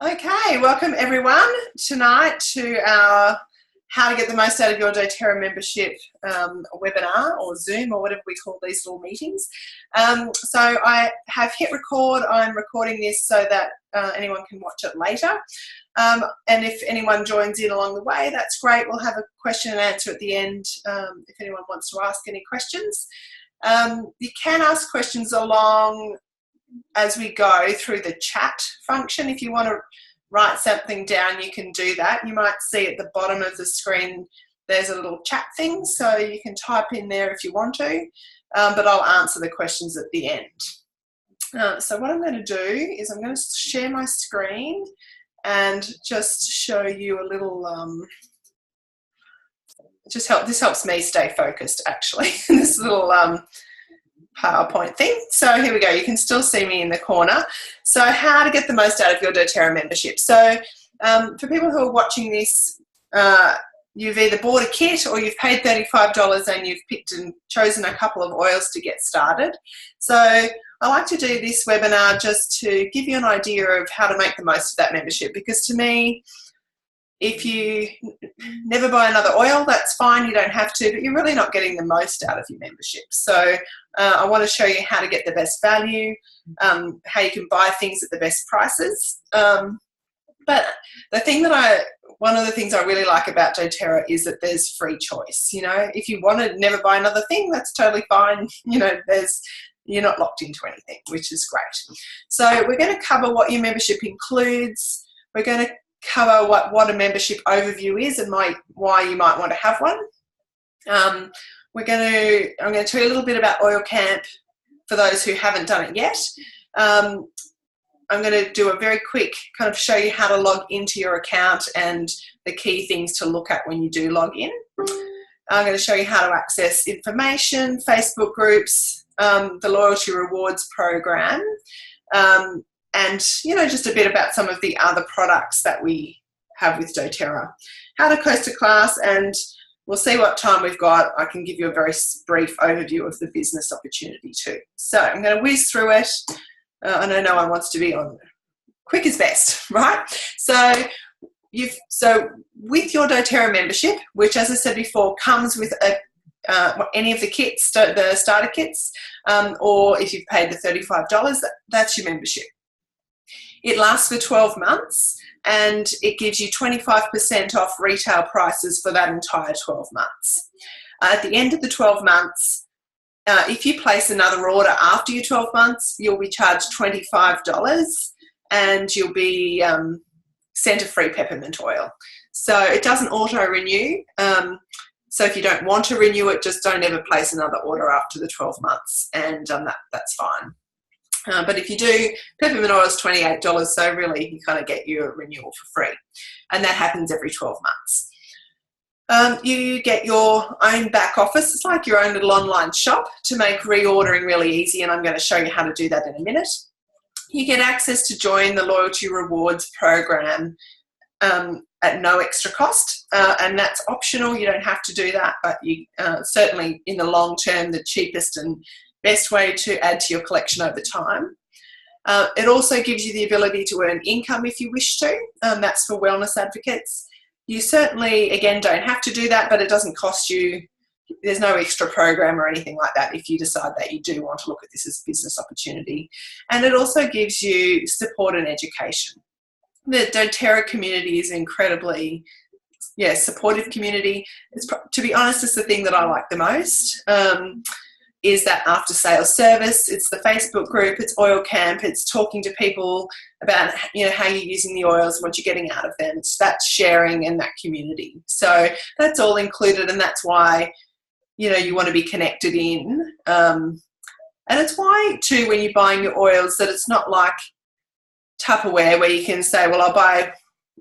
Okay, welcome everyone tonight to our How to Get the Most Out of Your doTERRA membership webinar, or Zoom, or whatever we call these little meetings. So I have hit record. I'm recording this so that anyone can watch it later. And if anyone joins in along the way, that's great. We'll have a question and answer at the end if anyone wants to ask any questions. You can ask questions along as we go through the chat function. If you want to write something down, you can do that. You might see at the bottom of the screen there's a little chat thing, so you can type in there if you want to, but I'll answer the questions at the end. So what I'm going to do is I'm going to share my screen and just show you a little this helps me stay focused, actually. This little PowerPoint thing. So here we go. You can still see me in the corner. So how to get the most out of your doTERRA membership. So for people who are watching this, you've either bought a kit or you've paid $35 and you've picked and chosen a couple of oils to get started. So I like to do this webinar just to give you an idea of how to make the most of that membership, because to me, if you never buy another oil, that's fine, you don't have to, but you're really not getting the most out of your membership. So I want to show you how to get the best value, how you can buy things at the best prices. But one of the things I really like about doTERRA is that there's free choice. You know, if you want to never buy another thing, that's totally fine. You know, you're not locked into anything, which is great. So we're going to cover what your membership includes. We're going to cover what a membership overview is and why you might want to have one. I'm going to tell you a little bit about Oil Camp for those who haven't done it yet. I'm going to do a very quick kind of show you how to log into your account and the key things to look at when you do log in. I'm going to show you how to access information, Facebook groups, the loyalty rewards program, and, you know, just a bit about some of the other products that we have with doTERRA. How to coast a class, and we'll see what time we've got. I can give you a very brief overview of the business opportunity too. So I'm going to whiz through it. I know no one wants to be on quick is best, right? So with your doTERRA membership, which, as I said before, comes with any of the kits, the starter kits, or if you've paid the $35, that's your membership. It lasts for 12 months and it gives you 25% off retail prices for that entire 12 months. At the end of the 12 months, if you place another order after your 12 months, you'll be charged $25 and you'll be sent a free peppermint oil. So it doesn't auto-renew. So if you don't want to renew it, just don't ever place another order after the 12 months, and that's fine. But if you do, peppermint oil is $28, so really you kind of get your renewal for free. And that happens every 12 months. You get your own back office. It's like your own little online shop to make reordering really easy, and I'm going to show you how to do that in a minute. You get access to join the loyalty rewards program at no extra cost, and that's optional. You don't have to do that, but you certainly in the long term, the cheapest and best way to add to your collection over time. It also gives you the ability to earn income if you wish to. That's for wellness advocates. You certainly, again, don't have to do that, but it doesn't cost you. There's no extra program or anything like that if you decide that you do want to look at this as a business opportunity. And it also gives you support and education. The doTERRA community is incredibly, supportive community. To be honest, it's the thing that I like the most. Is that after sales service. It's the Facebook group, it's Oil Camp, it's talking to people about, you know, how you're using the oils, what you're getting out of them. It's that sharing and that community. So that's all included, and that's why, you know, you want to be connected in. And it's why too, when you're buying your oils, that it's not like Tupperware where you can say, well, I'll buy,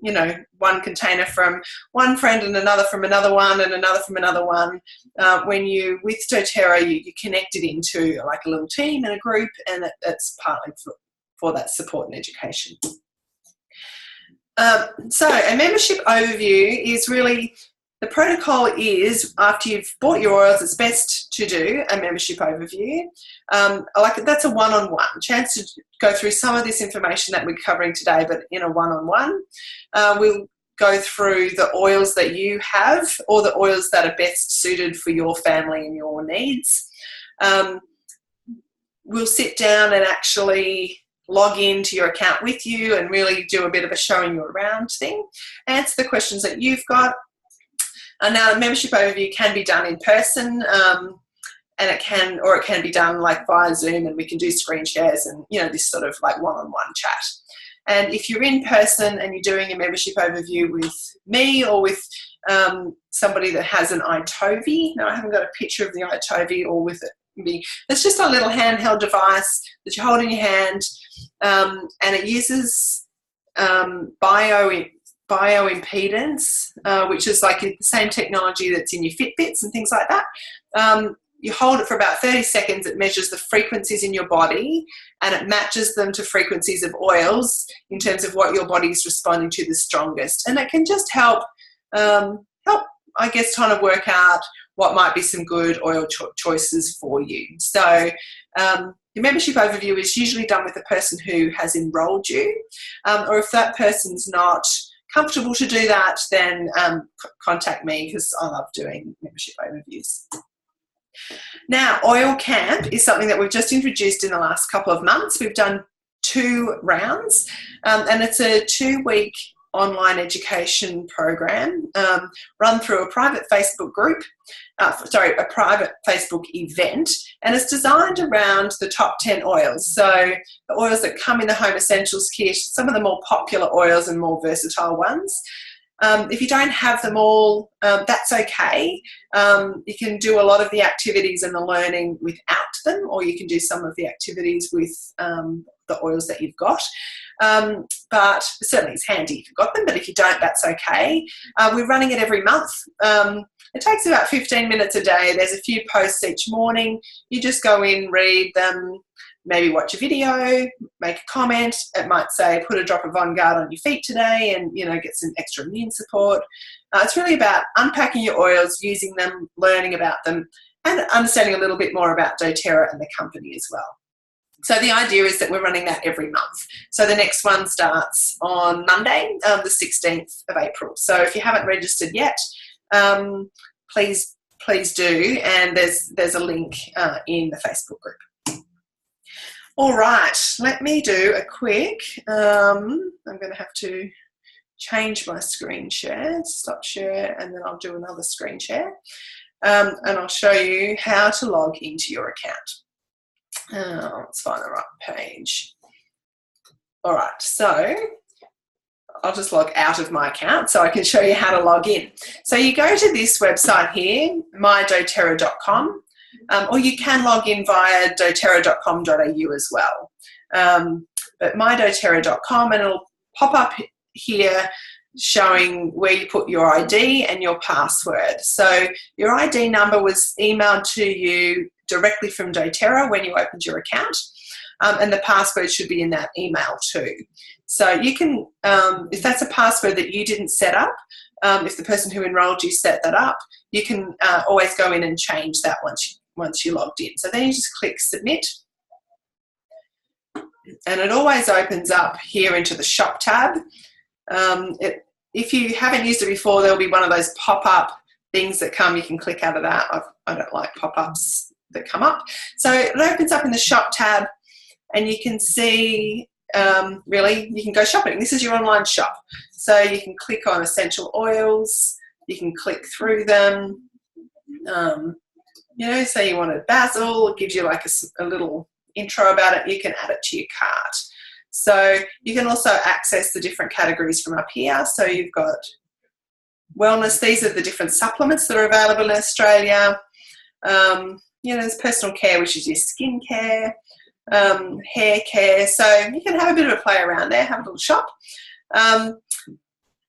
you know, one container from one friend and another from another one and another from another one. When you with doTERRA, you're connected into like a little team and a group, and that's partly for that support and education. So a membership overview is really The protocol is, after you've bought your oils, it's best to do a membership overview. That's a one-on-one chance to go through some of this information that we're covering today, but in a one-on-one. We'll go through the oils that you have, or the oils that are best suited for your family and your needs. We'll sit down and actually log into your account with you and really do a bit of a showing you around thing, answer the questions that you've got. Now, the membership overview can be done in person, and it can be done like via Zoom, and we can do screen shares and, you know, this sort of like one-on-one chat. And if you're in person and you're doing a membership overview with me or with somebody that has an iTovi, no, I haven't got a picture of the iTovi or with it. It's just a little handheld device that you hold in your hand, and it uses bioimpedance, which is like the same technology that's in your Fitbits and things like that. You hold it for about 30 seconds, it measures the frequencies in your body, and it matches them to frequencies of oils in terms of what your body's responding to the strongest. And it can just help, I guess, kind of work out what might be some good oil choices for you. So your membership overview is usually done with the person who has enrolled you, or if that person's not comfortable to do that, then contact me, because I love doing membership overviews. Now, Oil Camp is something that we've just introduced in the last couple of months. We've done 2 rounds, and it's a 2-week online education program run through a private Facebook group, a private Facebook event, and it's designed around the top 10 oils. So the oils that come in the Home Essentials kit, some of the more popular oils and more versatile ones. If you don't have them all, that's okay. You can do a lot of the activities and the learning without them, or you can do some of the activities with the oils that you've got. But certainly it's handy if you've got them, but if you don't, that's okay. We're running it every month. It takes about 15 minutes a day. There's a few posts each morning. You just go in, read them, maybe watch a video, make a comment. It might say, put a drop of On Guard on your feet today and, you know, get some extra immune support. It's really about unpacking your oils, using them, learning about them, and understanding a little bit more about doTERRA and the company as well. So the idea is that we're running that every month. So the next one starts on Monday, the 16th of April. So if you haven't registered yet, please do. And there's a link in the Facebook group. All right, let me do a quick, I'm going to have to change my screen share, stop share, and then I'll do another screen share. And I'll show you how to log into your account. Let's find the right page. All right, so I'll just log out of my account so I can show you how to log in. So you go to this website here, mydoterra.com. Or you can log in via doterra.com.au as well. But mydoterra.com, and it'll pop up here showing where you put your ID and your password. So your ID number was emailed to you directly from doTERRA when you opened your account, and the password should be in that email too. So you can, if that's a password that you didn't set up, if the person who enrolled you set that up, you can always go in and change that once you logged in. So then you just click submit, and it always opens up here into the shop tab. If you haven't used it before, there'll be one of those pop-up things that come. You can click out of that. I don't like pop-ups that come up. So it opens up in the shop tab, and you can see, really, you can go shopping. This is your online shop. So you can click on essential oils. You can click through them. You know, say you wanted basil, it gives you like a little intro about it. You can add it to your cart. So you can also access the different categories from up here. So you've got wellness. These are the different supplements that are available in Australia. You know, there's personal care, which is your skin care, hair care. So you can have a bit of a play around there, have a little shop.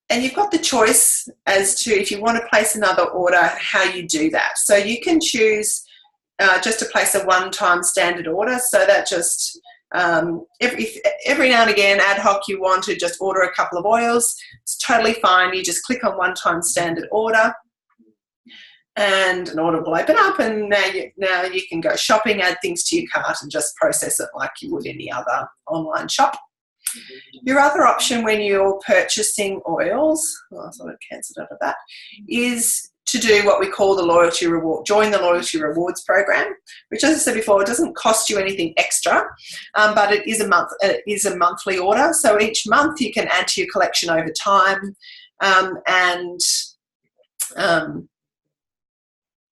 And you've got the choice as to, if you want to place another order, how you do that. So you can choose just to place a one-time standard order. So that just, every now and again, ad hoc, you want to just order a couple of oils, it's totally fine. You just click on one-time standard order. and an order will open up, and now you can go shopping, add things to your cart, and just process it like you would any other online shop. Your other option when you're purchasing oils, I thought I'd cancelled out of that, is to do what we call the loyalty reward, join the loyalty rewards program, which, as I said before, it doesn't cost you anything extra, but it is a monthly order. So each month you can add to your collection over time, add to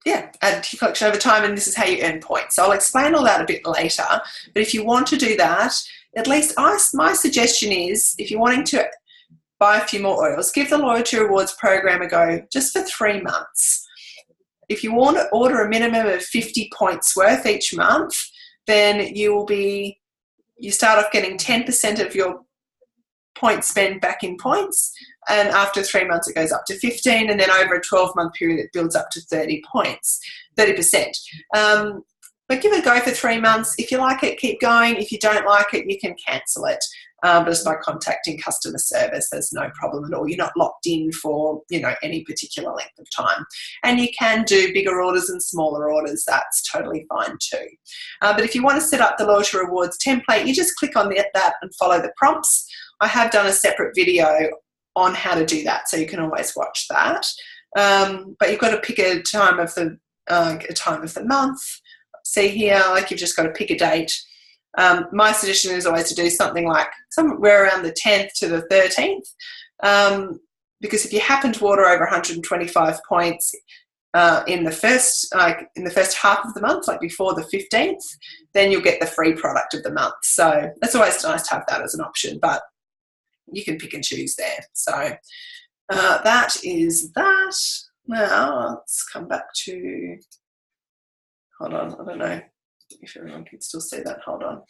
your collection over time, and this is how you earn points. So I'll explain all that a bit later, but if you want to do that, at least my suggestion is, if you're wanting to buy a few more oils, give the loyalty rewards program a go just for 3 months. If you want to order a minimum of 50 points worth each month, then you start off getting 10% of your point spend back in points, and after 3 months it goes up to 15, and then over a 12-month period it builds up to 30%. But give it a go for 3 months. If you like it, keep going. If you don't like it, you can cancel it just by contacting customer service. There's no problem at all. You're not locked in for any particular length of time. And you can do bigger orders and smaller orders. That's totally fine too. But if you want to set up the loyalty rewards template, you just click on that and follow the prompts. I have done a separate video on how to do that, so you can always watch that. But you've got to pick a time of the month. See here, like you've just got to pick a date. My suggestion is always to do something like somewhere around the 10th to the 13th, because if you happen to order over 125 points in the first half of the month, like before the 15th, then you'll get the free product of the month. So it's always nice to have that as an option, but you can pick and choose there. So that is that. Now let's come back to. Hold on, I don't know if everyone can still see that. Hold on.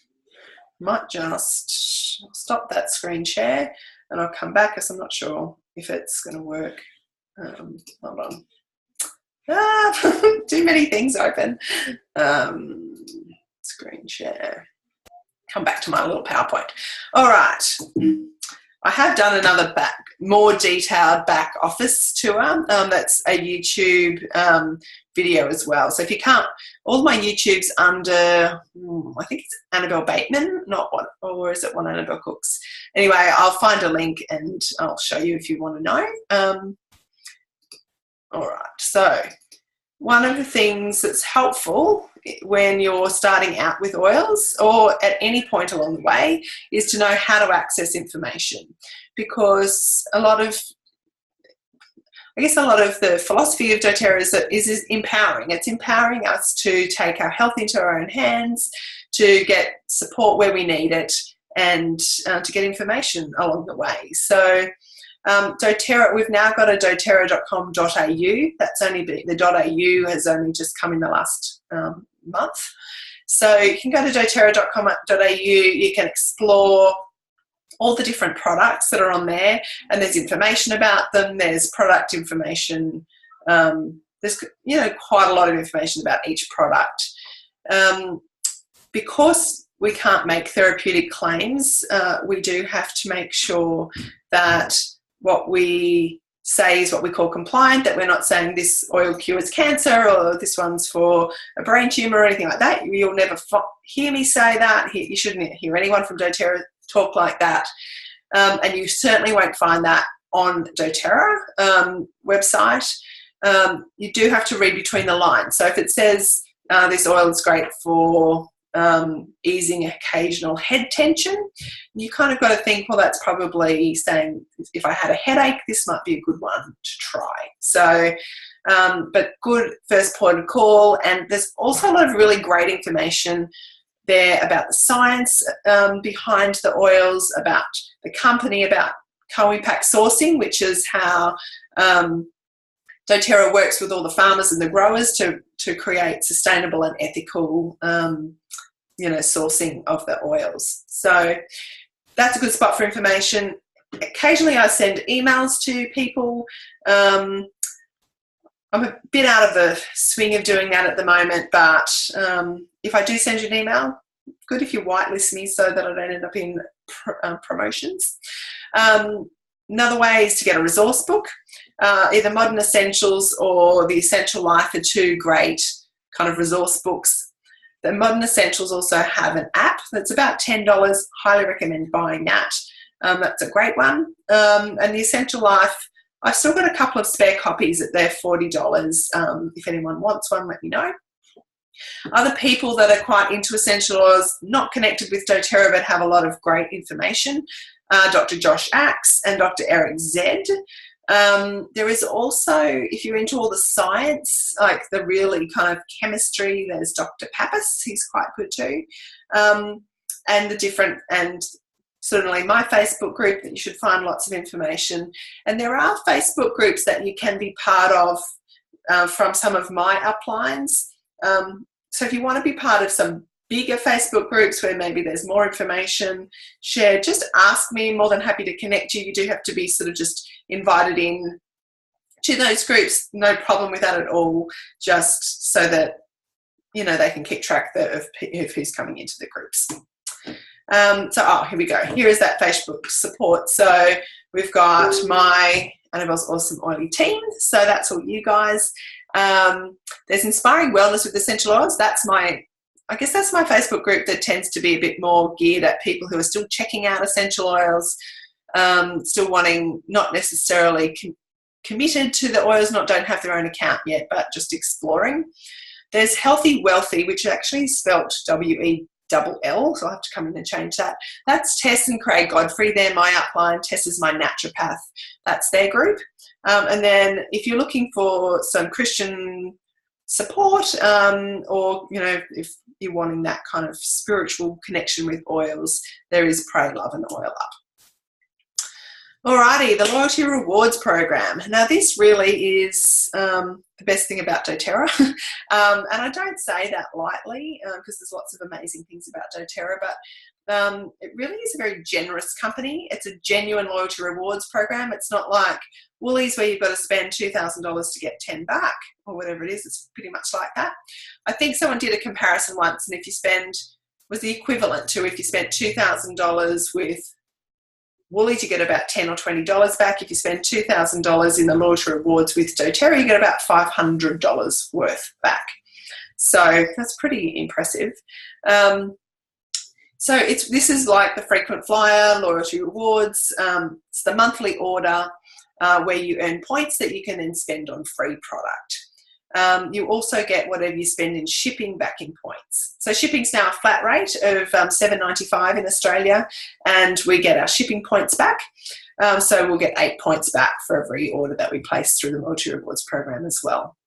Might just stop that screen share and I'll come back because I'm not sure if it's going to work. Hold on. Too many things open. Screen share. Come back to my little PowerPoint. All right. I have done another more detailed back office tour. That's a YouTube video as well. So if you can't, all my YouTube's under, I think it's Annabelle Bateman, or is it one Annabelle Cooks? Anyway, I'll find a link and I'll show you if you want to know. All right, so one of the things that's helpful when you're starting out with oils or at any point along the way is to know how to access information, because a lot of the philosophy of doTERRA is empowering. It's empowering us to take our health into our own hands, to get support where we need it, and to get information along the way. So doTERRA, we've now got a doTERRA.com.au. That's only the .au has only just come in the last month. So you can go to doTERRA.com.au. You can explore all the different products that are on there, and there's information about them. There's product information. There's quite a lot of information about each product. Because we can't make therapeutic claims, we do have to make sure that what we say is what we call compliant, that we're not saying this oil cures cancer or this one's for a brain tumour or anything like that. You'll never hear me say that. You shouldn't hear anyone from doTERRA talk like that. And you certainly won't find that on doTERRA website. You do have to read between the lines. So if it says this oil is great for easing occasional head tension, you kind of got to think, well, that's probably saying if I had a headache, this might be a good one to try. So, but good first point of call. And there's also a lot of really great information there about the science behind the oils, about the company, about co-impact sourcing, which is how doTERRA works with all the farmers and the growers to create sustainable and ethical sourcing of the oils. So that's a good spot for information. Occasionally I send emails to people. I'm a bit out of the swing of doing that at the moment, but if I do send you an email, good if you whitelist me so that I don't end up in promotions. Another way is to get a resource book. Either Modern Essentials or The Essential Life are two great kind of resource books. The Modern Essentials also have an app that's about $10. Highly recommend buying that. That's a great one. And The Essential Life, I've still got a couple of spare copies at they're $40. If anyone wants one, let me know. Other people that are quite into essential oils, not connected with doTERRA but have a lot of great information, Dr. Josh Axe and Dr. Eric Zed. There is also, if you're into all the science, like the really kind of chemistry, there's Dr. Pappas, he's quite good too. And the different, and certainly my Facebook group that you should find lots of information. And there are Facebook groups that you can be part of from some of my uplines. So if you want to be part of some bigger Facebook groups where maybe there's more information shared, just ask me. I'm more than happy to connect you. You do have to be sort of just invited in to those groups. No problem with that at all, just so that, you know, they can keep track of who's coming into the groups. Here we go. Here is that Facebook support. So we've got my Annabelle's Awesome Oily team. So that's all you guys. There's Inspiring Wellness with Essential Oils. I guess that's my Facebook group that tends to be a bit more geared at people who are still checking out essential oils, still wanting, not necessarily committed to the oils, don't have their own account yet, but just exploring. There's Healthy Wealthy, which actually is spelt W-E-L-L, so I'll have to come in and change that. That's Tess and Craig Godfrey. They're my upline. Tess is my naturopath. That's their group. And then if you're looking for some Christian support, or, you know, if you're wanting that kind of spiritual connection with oils, there is Pray, Love and Oil Up. Alrighty, the Loyalty Rewards Program. Now this really is the best thing about doTERRA. And I don't say that lightly because there's lots of amazing things about doTERRA, but it really is a very generous company. It's a genuine loyalty rewards program. It's not like Woolies where you've got to spend $2,000 to get 10 back or whatever it is. It's pretty much like that. I think someone did a comparison once, and if you spend, was the equivalent to if you spent $2,000 with Woolies, you get about $10 or $20 back. If you spend $2,000 in the loyalty rewards with doTERRA, you get about $500 worth back. So that's pretty impressive. So this is like the frequent flyer, loyalty rewards. It's the monthly order where you earn points that you can then spend on free product. You also get whatever you spend in shipping back in points. So shipping's now a flat rate of $7.95 in Australia, and we get our shipping points back. So we'll get 8 points back for every order that we place through the Loyalty Rewards program as well.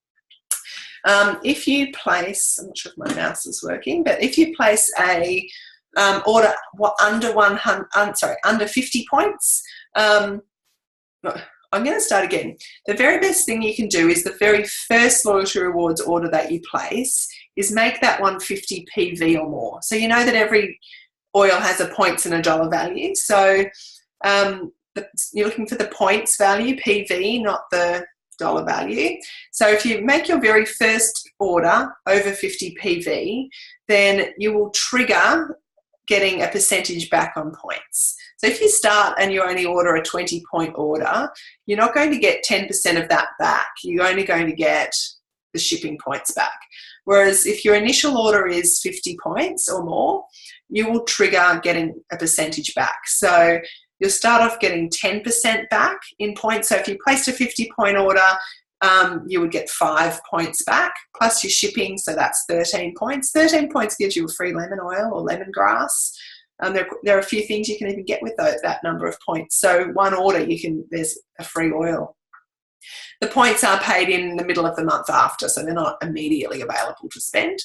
If you place, I'm not sure if my mouse is working, but if you place a order under 50 points, I'm going to start again. The very best thing you can do is the very first Loyalty Rewards order that you place is make that one 50 PV or more. So you know that every oil has a points and a dollar value. So you're looking for the points value, PV, not the dollar value. So if you make your very first order over 50 PV, then you will trigger getting a percentage back on points. So if you start and you only order a 20-point order, you're not going to get 10% of that back. You're only going to get the shipping points back. Whereas if your initial order is 50 points or more, you will trigger getting a percentage back. So you'll start off getting 10% back in points. So if you placed a 50-point order, you would get 5 points back, plus your shipping, so that's 13 points. 13 points gives you a free lemon oil or lemongrass. There are a few things you can even get with that number of points. So one order, there's a free oil. The points are paid in the middle of the month after, so they're not immediately available to spend.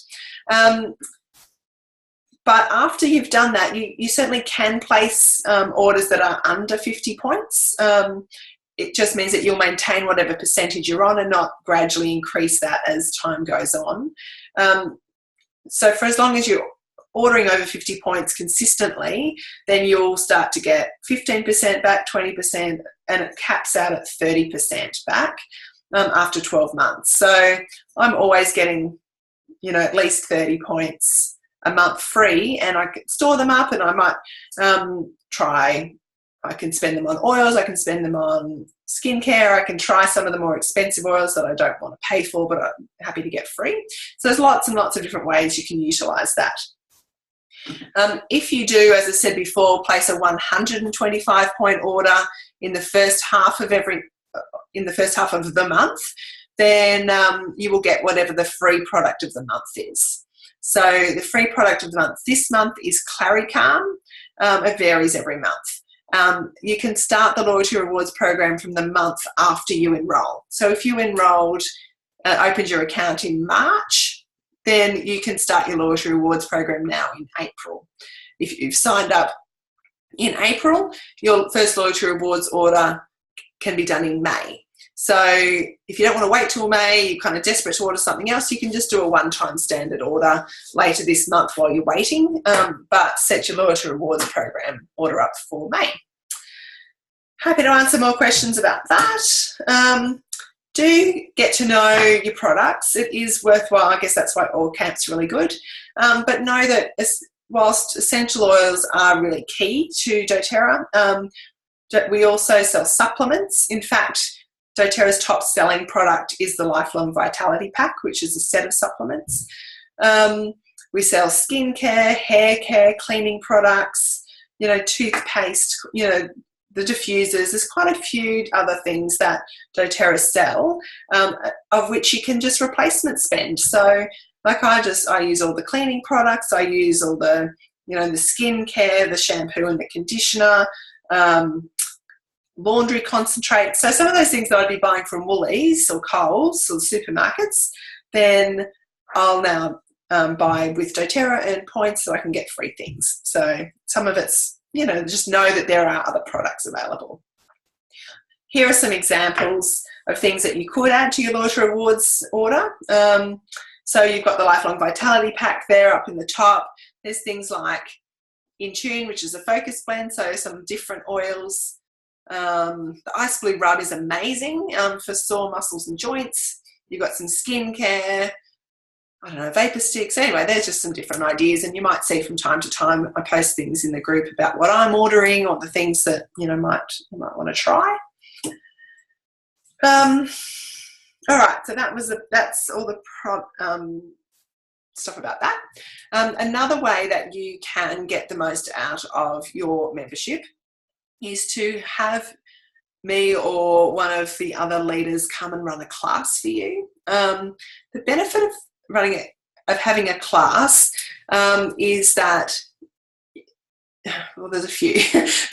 But after you've done that, you certainly can place orders that are under 50 points. It just means that you'll maintain whatever percentage you're on and not gradually increase that as time goes on. So for as long as you're ordering over 50 points consistently, then you'll start to get 15% back, 20%, and it caps out at 30% back after 12 months. So I'm always getting, at least 30 points a month free, and I could store them up, and I might try I can spend them on oils, I can spend them on skincare, I can try some of the more expensive oils that I don't want to pay for, but I'm happy to get free. So there's lots and lots of different ways you can utilise that. If you do, as I said before, place a 125-point order in the first half of the month, then you will get whatever the free product of the month is. So the free product of the month this month is Claricalm. It varies every month. You can start the Loyalty Rewards program from the month after you enroll. So if you enrolled, opened your account in March, then you can start your Loyalty Rewards program now in April. If you've signed up in April, your first Loyalty Rewards order can be done in May. So if you don't want to wait till May, you're kind of desperate to order something else, you can just do a one-time standard order later this month while you're waiting, but set your Loyalty Rewards program order up for May. Happy to answer more questions about that. Do get to know your products. It is worthwhile. I guess that's why Oil Camp's really good. But know that whilst essential oils are really key to doTERRA, we also sell supplements. In fact, doTERRA's top selling product is the Lifelong Vitality Pack, which is a set of supplements. We sell skincare, hair care, cleaning products, toothpaste, the diffusers. There's quite a few other things that doTERRA sell, of which you can just replacement spend. So like I use all the cleaning products, I use all the, the skincare, the shampoo and the conditioner, laundry concentrate. So some of those things that I'd be buying from Woolies or Coles or supermarkets, then I'll now buy with doTERRA, earn points so I can get free things. So some of it's, just know that there are other products available. Here are some examples of things that you could add to your Loyalty Rewards order. So you've got the Lifelong Vitality Pack there up in the top. There's things like In Tune, which is a focus blend, so some different oils. The Ice Blue Rub is amazing for sore muscles and joints. You've got some skincare, vapor sticks. Anyway, there's just some different ideas, and you might see from time to time I post things in the group about what I'm ordering or the things that you might want to try. All right, so that's all the stuff about that. Another way that you can get the most out of your membership is to have me or one of the other leaders come and run a class for you. The benefit of having a class is that, well, there's a few,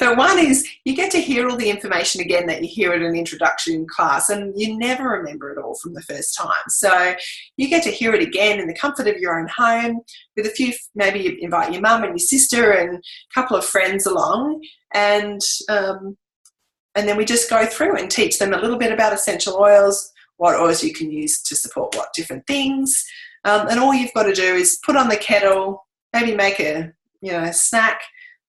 but one is you get to hear all the information again that you hear at an introduction class, and you never remember it all from the first time. So you get to hear it again in the comfort of your own home with a few, maybe you invite your mum and your sister and a couple of friends along, and then we just go through and teach them a little bit about essential oils, what oils you can use to support what different things. And all you've got to do is put on the kettle, maybe make a snack,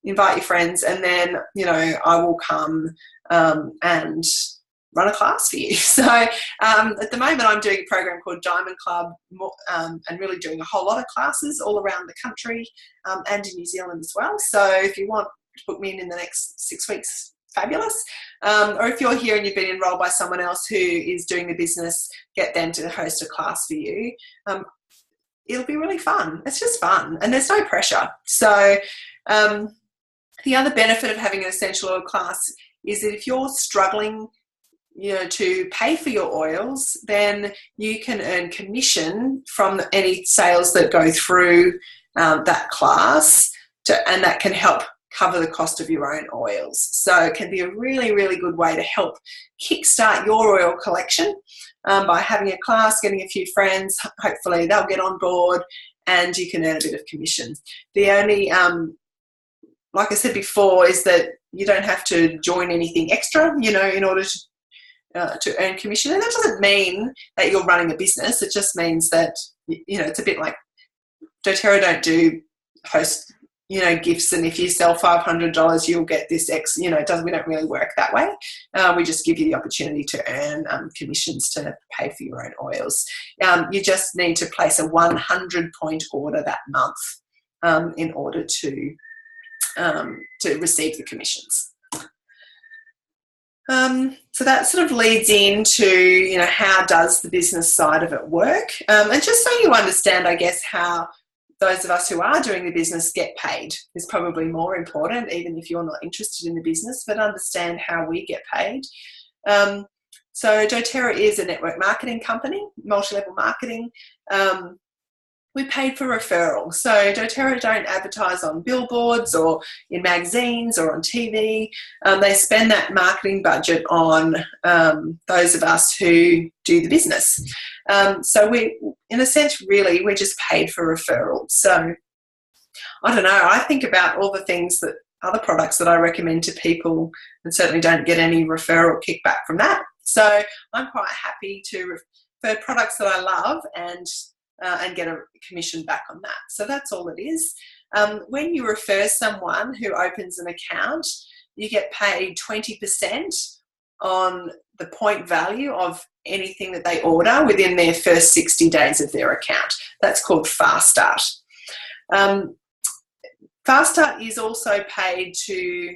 invite your friends, and then I will come and run a class for you. So at the moment I'm doing a program called Diamond Club, and really doing a whole lot of classes all around the country and in New Zealand as well. So if you want to book me in the next 6 weeks, fabulous. Or if you're here and you've been enrolled by someone else who is doing the business, get them to host a class for you. It'll be really fun. It's just fun and there's no pressure. So the other benefit of having an essential oil class is that if you're struggling to pay for your oils, then you can earn commission from any sales that go through that class, and that can help cover the cost of your own oils. So it can be a really, really good way to help kickstart your oil collection by having a class, getting a few friends. Hopefully they'll get on board and you can earn a bit of commission. The only, like I said before, is that you don't have to join anything extra, in order to earn commission. And that doesn't mean that you're running a business. It just means that, it's a bit like doTERRA don't do post gifts, and if you sell $500 you'll get this X. We don't really work that way. We just give you the opportunity to earn commissions to pay for your own oils. You just need to place a 100-point order that month in order to receive the commissions. So that sort of leads into, you know, how does the business side of it work? And just so you understand, I guess, how those of us who are doing the business get paid is probably more important, even if you're not interested in the business, but understand how we get paid. So doTERRA is a network marketing company, multi-level marketing. We paid for referral. So doTERRA don't advertise on billboards or in magazines or on TV. They spend that marketing budget on those of us who do the business. So we, in a sense, really, we're just paid for referrals. So I don't know, I think about all the things that other products that I recommend to people and certainly don't get any referral kickback from that. So I'm quite happy to refer products that I love and get a commission back on that. So that's all it is. When you refer someone who opens an account, you get paid 20% on the point value of anything that they order within their first 60 days of their account. That's called Fast Start. Fast Start is also paid to,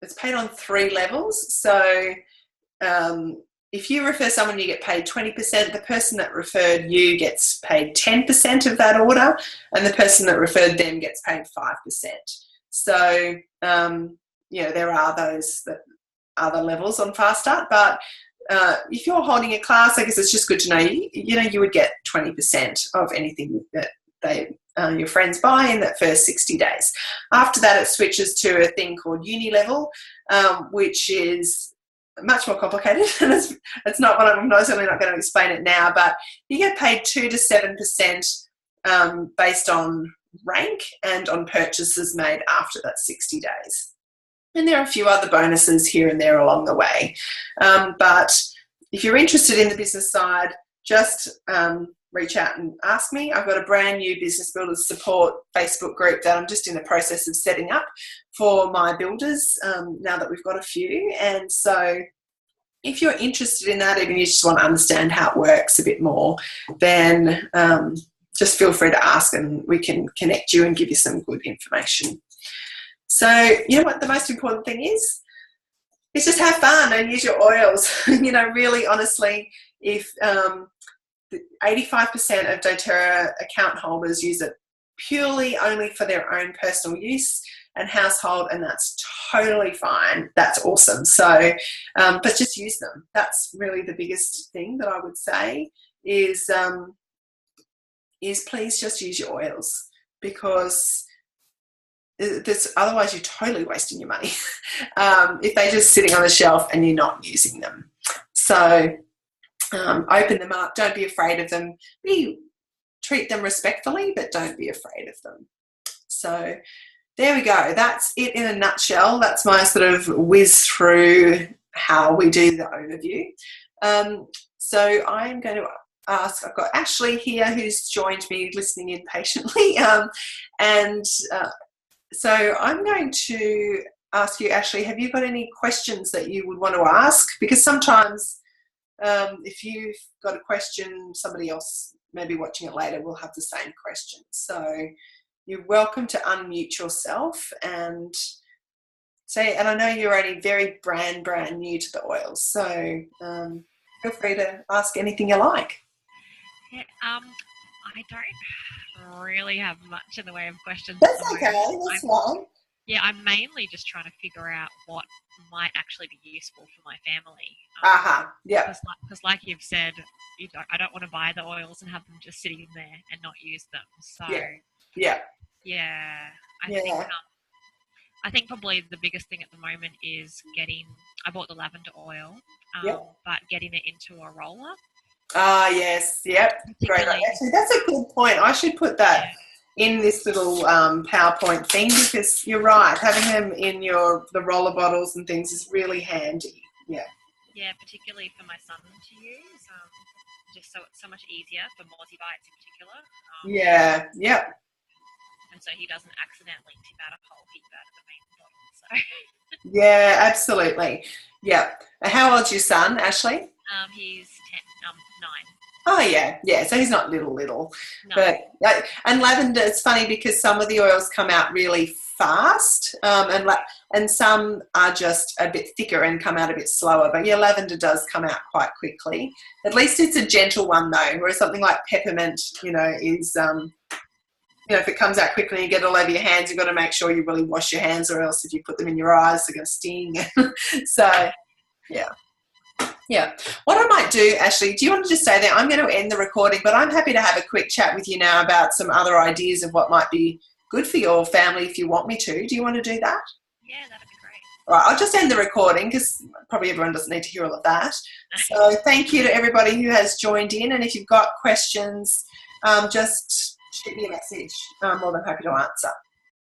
it's paid on 3 levels. So if you refer someone, you get paid 20%. The person that referred you gets paid 10% of that order, and the person that referred them gets paid 5%. So, you know, there are those other levels on Fast Start, but if you're holding a class, I guess it's just good to know, you know, you would get 20% of anything that your friends buy in that first 60 days. After that, it switches to a thing called Uni Level, which is much more complicated, and it's not what I'm certainly not going to explain it now, but you get paid 2 to 7% based on rank and on purchases made after that 60 days. And there are a few other bonuses here and there along the way. But if you're interested in the business side, just reach out and ask me. I've got a brand new Business Builders Support Facebook group that I'm just in the process of setting up for my builders now that we've got a few. And so if you're interested in that, even you just want to understand how it works a bit more, then just feel free to ask and we can connect you and give you some good information. So you know what the most important thing is? It's just have fun and use your oils. You know, really honestly, if 85% of doTERRA account holders use it purely only for their own personal use and household, and that's totally fine. That's awesome. So, but just use them. That's really the biggest thing that I would say is please just use your oils, because otherwise you're totally wasting your money if they're just sitting on the shelf and you're not using them. So open them up. Don't be afraid of them. Treat them respectfully, but don't be afraid of them. So there we go. That's it in a nutshell. That's my sort of whiz through how we do the overview. So I'm going to ask, I've got Ashley here who's joined me listening in patiently. So I'm going to ask you, Ashley, have you got any questions that you would want to ask? Because sometimes if you've got a question, somebody else maybe watching it later will have the same question. So you're welcome to unmute yourself and say, and I know you're only very brand new to the oils, so feel free to ask anything you like. Yeah, I don't really have much in the way of questions. That's okay, that's fine. Yeah, I'm mainly just trying to figure out what might actually be useful for my family. Yeah. Because like you've said, I don't want to buy the oils and have them just sitting there and not use them. So I think probably the biggest thing at the moment is I bought the lavender oil, but getting it into a roller. Yes, yep. Great. Actually, that's a good point. I should put that in this little PowerPoint thing, because you're right. Having them in the roller bottles and things is really handy. Yeah. Yeah, particularly for my son to use, just so it's so much easier for multivites in particular. Yep. And so he doesn't accidentally tip out a whole heap out of the main bottle. So. Yeah, absolutely. Yeah. How old's your son, Ashley? He's 9. Oh yeah, yeah. So he's not little, No. but and lavender. It's funny because some of the oils come out really fast, and some are just a bit thicker and come out a bit slower. But yeah, lavender does come out quite quickly. At least it's a gentle one though, whereas something like peppermint, is if it comes out quickly and you get it all over your hands, you've got to make sure you really wash your hands, or else if you put them in your eyes, they're going to sting. So yeah. Yeah. What I might do, Ashley, do you want to just stay there? I'm going to end the recording, but I'm happy to have a quick chat with you now about some other ideas of what might be good for your family if you want me to. Do you want to do that? Yeah, that'd be great. All right, I'll just end the recording because probably everyone doesn't need to hear all of that. So thank you to everybody who has joined in. And if you've got questions, just shoot me a message. I'm more than happy to answer.